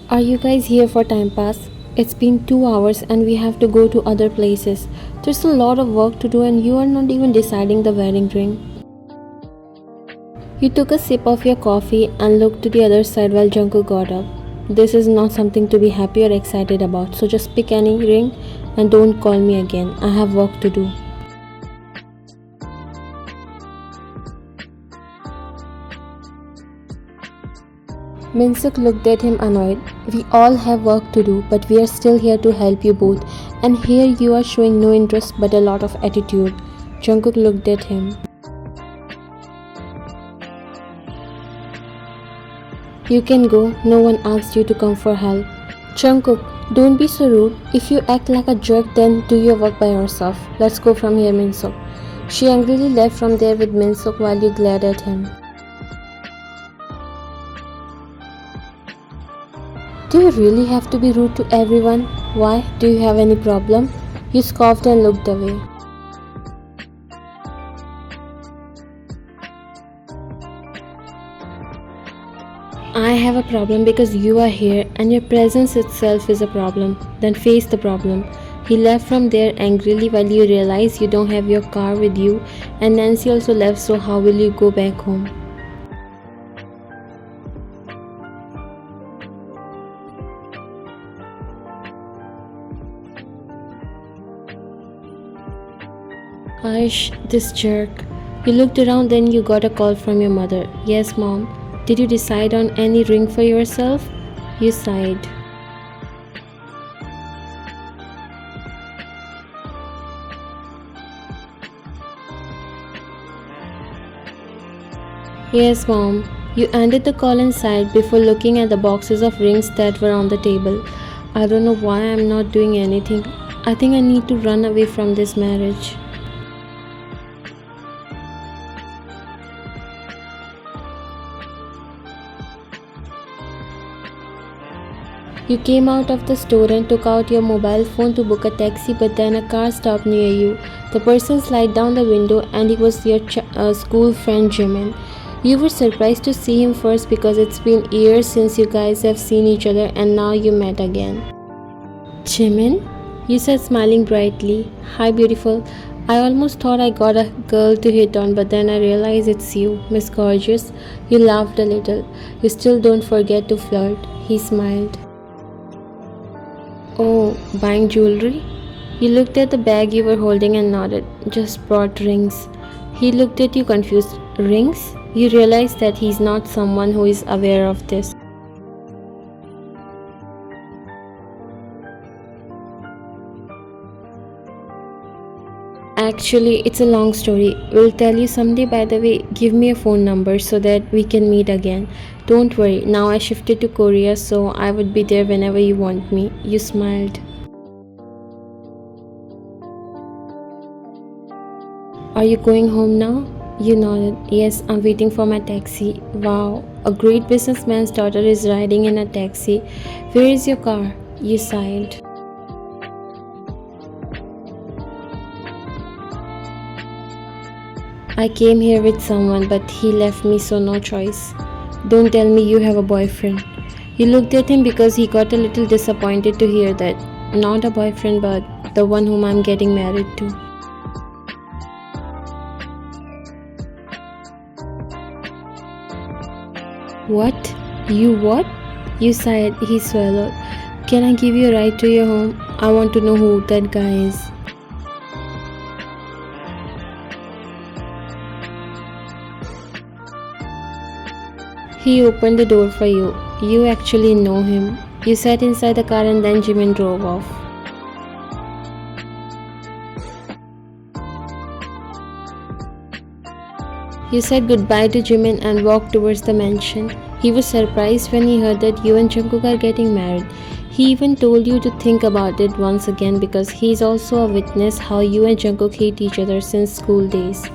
Are you guys here for time pass? It's been 2 hours and we have to go to other places. There's a lot of work to do and you are not even deciding the wedding ring. You took a sip of your coffee and looked to the other side while Jungkook got up. This is not something to be happy or excited about, so just pick any ring and don't call me again. I have work to do. Minsuk looked at him annoyed. We all have work to do, but we are still here to help you both. And here you are showing no interest but a lot of attitude. Jungkook looked at him. You can go, no one asked you to come for help. Jungkook, don't be so rude. If you act like a jerk, then do your work by yourself. Let's go from here, Minsuk. She angrily left from there with Minsuk while you glared at him. Do you really have to be rude to everyone? Why? Do you have any problem? You scoffed and looked away. I have a problem because you are here and your presence itself is a problem. Then face the problem. He left from there angrily while you realize you don't have your car with you and Nancy also left, so how will you go back home? Hush, this jerk. You looked around, then you got a call from your mother. Yes, Mom. Did you decide on any ring for yourself? You sighed. Yes, Mom. You ended the call and sighed before looking at the boxes of rings that were on the table. I don't know why I'm not doing anything. I think I need to run away from this marriage. You came out of the store and took out your mobile phone to book a taxi, but then a car stopped near you. The person slid down the window and it was your school friend Jimin. You were surprised to see him first because it's been years since you guys have seen each other and now you met again. Jimin? You said, smiling brightly. Hi, beautiful. I almost thought I got a girl to hit on, but then I realized it's you, Miss Gorgeous. You laughed a little. You still don't forget to flirt. He smiled. Oh, buying jewelry? You looked at the bag you were holding and nodded. Just brought rings. He looked at you confused. Rings? You realized that he's not someone who is aware of this. Actually, it's a long story. We'll tell you someday. By the way, give me a phone number so that we can meet again. Don't worry, now I shifted to Korea, so I would be there whenever you want me. You smiled. Are you going home now? You nodded. Yes, I'm waiting for my taxi. Wow, a great businessman's daughter is riding in a taxi. Where is your car? You sighed. I came here with someone, but he left me, so no choice. Don't tell me you have a boyfriend. You looked at him because he got a little disappointed to hear that. Not a boyfriend, but the one whom I'm getting married to. What? You what? You sighed. He swallowed. Can I give you a ride to your home? I want to know who that guy is. He opened the door for you. You actually know him. You sat inside the car and then Jimin drove off. You said goodbye to Jimin and walked towards the mansion. He was surprised when he heard that you and Jungkook are getting married. He even told you to think about it once again because he's also a witness how you and Jungkook hate each other since school days.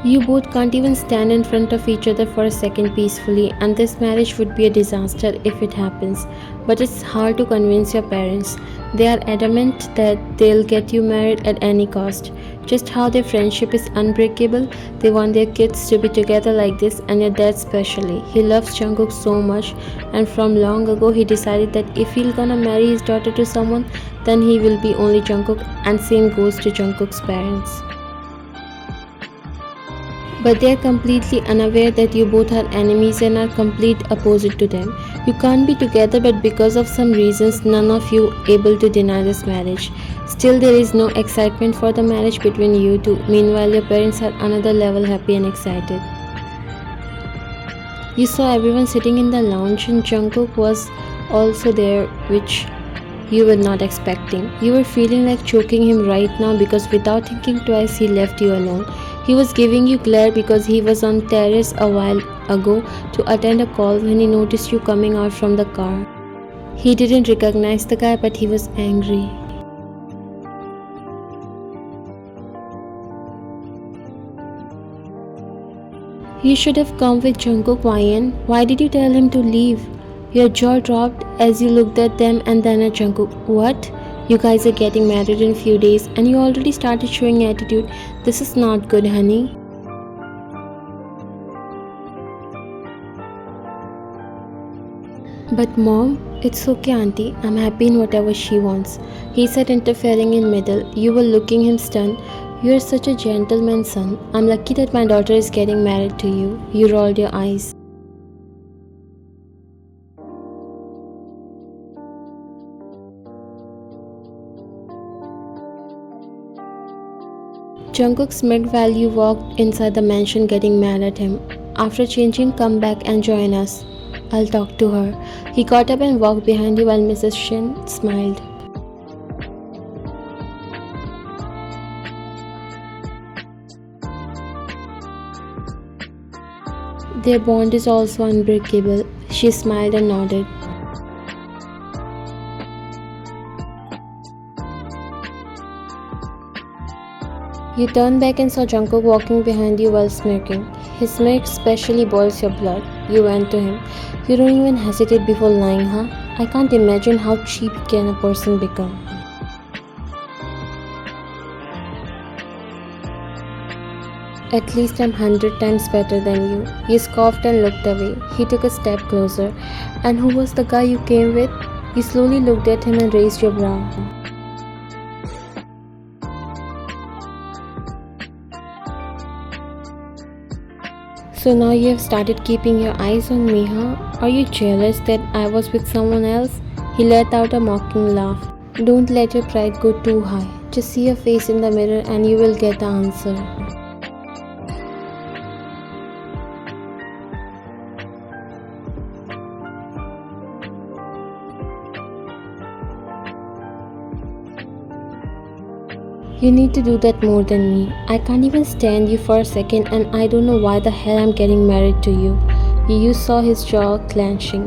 You both can't even stand in front of each other for a second peacefully, and this marriage would be a disaster if it happens. But it's hard to convince your parents. They are adamant that they'll get you married at any cost. Just how their friendship is unbreakable, they want their kids to be together like this, and your dad especially. He loves Jungkook so much, and from long ago he decided that if he's gonna marry his daughter to someone, then he will be only Jungkook, and same goes to Jungkook's parents. But they are completely unaware that you both are enemies and are complete opposite to them. You can't be together, but because of some reasons none of you able to deny this marriage. Still there is no excitement for the marriage between you two. Meanwhile your parents are another level happy and excited. You saw everyone sitting in the lounge and Jungkook was also there, which you were not expecting. You were feeling like choking him right now because without thinking twice he left you alone. He was giving you glare because he was on terrace a while ago to attend a call when he noticed you coming out from the car. He didn't recognize the guy but he was angry. You should have come with Jungkook, Ryan. Why did you tell him to leave? Your jaw dropped as you looked at them and then at Jungkook. What? You guys are getting married in a few days and you already started showing attitude. This is not good, honey. But mom, it's okay auntie, I'm happy in whatever she wants. He said interfering in middle. You were looking him stunned. You're such a gentleman son. I'm lucky that my daughter is getting married to you. You rolled your eyes. Jungkook smirked while you walked inside the mansion getting mad at him. After changing, come back and join us. I'll talk to her. He got up and walked behind you while Mrs. Shin smiled. Their bond is also unbreakable. She smiled and nodded. You turned back and saw Jungkook walking behind you while smirking. His smirk especially boils your blood. You went to him. You don't even hesitate before lying, huh? I can't imagine how cheap can a person become. At least I'm 100 times better than you. You scoffed and looked away. He took a step closer. And who was the guy you came with? You slowly looked at him and raised your brow. So now you have started keeping your eyes on me, huh? Are you jealous that I was with someone else? He let out a mocking laugh. Don't let your pride go too high. Just see your face in the mirror and you will get the answer. You need to do that more than me. I can't even stand you for a second and I don't know why the hell I'm getting married to you. You saw his jaw clenching.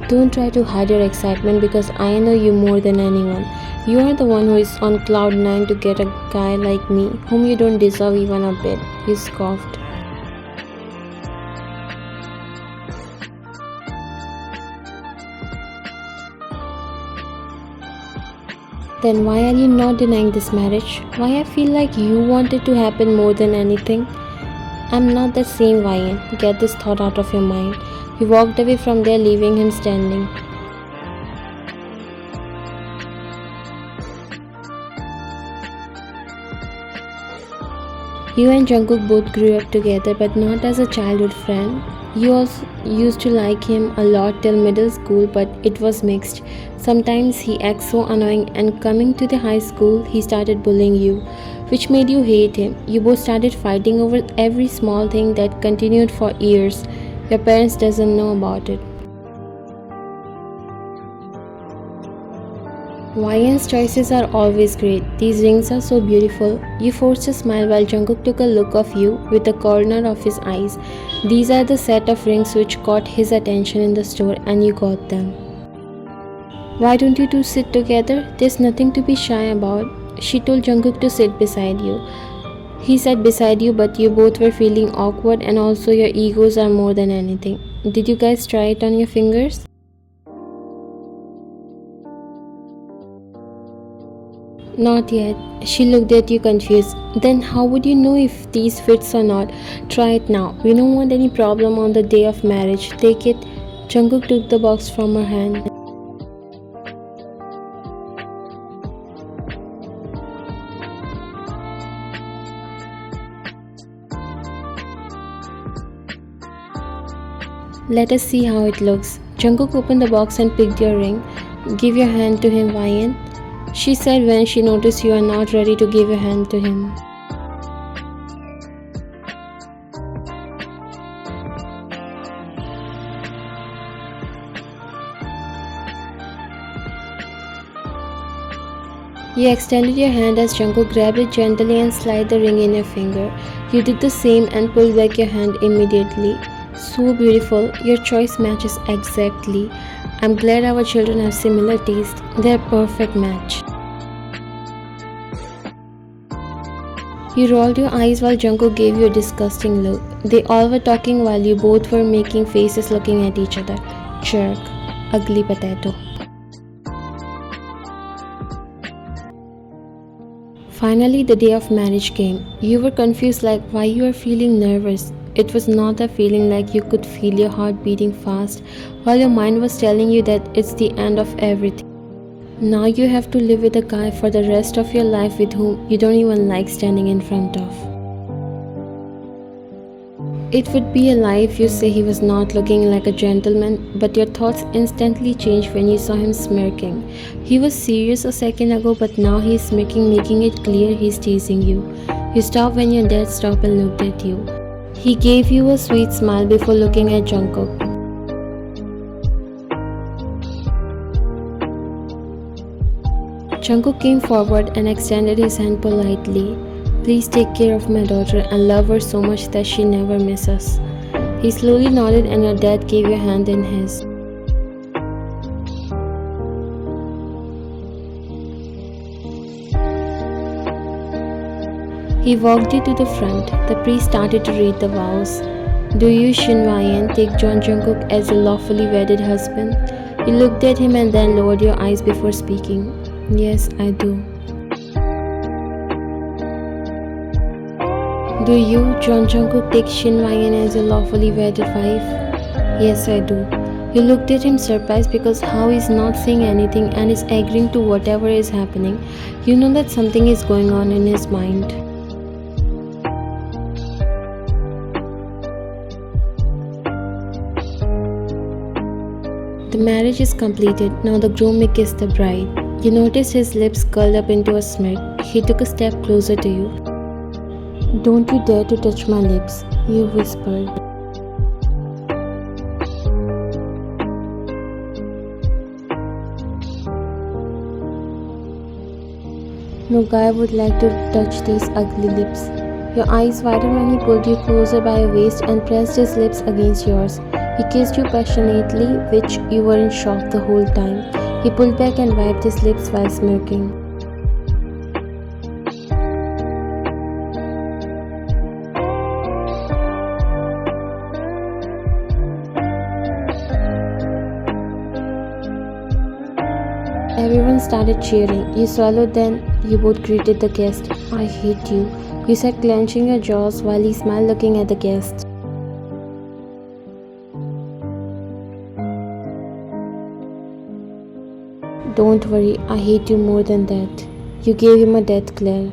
Don't try to hide your excitement because I know you more than anyone. You are the one who is on cloud 9 to get a guy like me, whom you don't deserve even a bit. You scoffed. Then why are you not denying this marriage? Why I feel like you want it to happen more than anything? I'm not the same Ryan. Get this thought out of your mind. He walked away from there, leaving him standing. You and Jungkook both grew up together, but not as a childhood friend. You also used to like him a lot till middle school, but it was mixed. Sometimes he acts so annoying, and coming to the high school, he started bullying you, which made you hate him. You both started fighting over every small thing that continued for years. Your parents doesn't know about it. Ryan's choices are always great. These rings are so beautiful. You forced a smile while Jungkook took a look of you with the corner of his eyes. These are the set of rings which caught his attention in the store and you got them. Why don't you two sit together? There's nothing to be shy about. She told Jungkook to sit beside you. He sat beside you, but you both were feeling awkward, and also your egos are more than anything. Did you guys try it on your fingers? Not yet. She looked at you confused. Then how would you know if these fits or not? Try it now. We don't want any problem on the day of marriage. Take it. Jungkook took the box from her hand. Let us see how it looks. Jungkook opened the box and picked your ring. Give your hand to him, Ryan. She said when she noticed you are not ready to give your hand to him. You extended your hand as Jungkook grabbed it gently and slid the ring in your finger. You did the same and pulled back your hand immediately. So beautiful, your choice matches exactly. I'm glad our children have similar taste. They're a perfect match. You rolled your eyes while Jungkook gave you a disgusting look. They all were talking while you both were making faces looking at each other. Jerk. Ugly potato. Finally, the day of marriage came. You were confused like why you were feeling nervous. It was not a feeling like you could feel your heart beating fast while your mind was telling you that it's the end of everything. Now you have to live with a guy for the rest of your life with whom you don't even like standing in front of. It would be a lie if you say he was not looking like a gentleman, but your thoughts instantly changed when you saw him smirking. He was serious a second ago, but now he's smirking, making it clear he's teasing you. You stopped when your dad stopped and looked at you. He gave you a sweet smile before looking at Jungkook. Jungkook came forward and extended his hand politely. Please take care of my daughter and love her so much that she never misses us. He slowly nodded and your dad gave your hand in his. He walked you to the front. The priest started to read the vows. Do you, Shin Ryan, take John Jungkook as a lawfully wedded husband? You looked at him and then lowered your eyes before speaking. Yes, I do. Do you, John Jungkook, take Shin Ryan as a lawfully wedded wife? Yes, I do. You looked at him surprised because how he's not saying anything and is agreeing to whatever is happening. You know that something is going on in his mind. The marriage is completed. Now the groom may kiss the bride. You noticed his lips curled up into a smirk. He took a step closer to you. Don't you dare to touch my lips, you whispered. No guy would like to touch these ugly lips. Your eyes widened when he pulled you closer by your waist and pressed his lips against yours. He kissed you passionately, which you were in shock the whole time. He pulled back and wiped his lips while smirking. Everyone started cheering. You swallowed, then you both greeted the guest. I hate you. You said, clenching your jaws while he smiled looking at the guest. Don't worry, I hate you more than that. You gave him a death glare.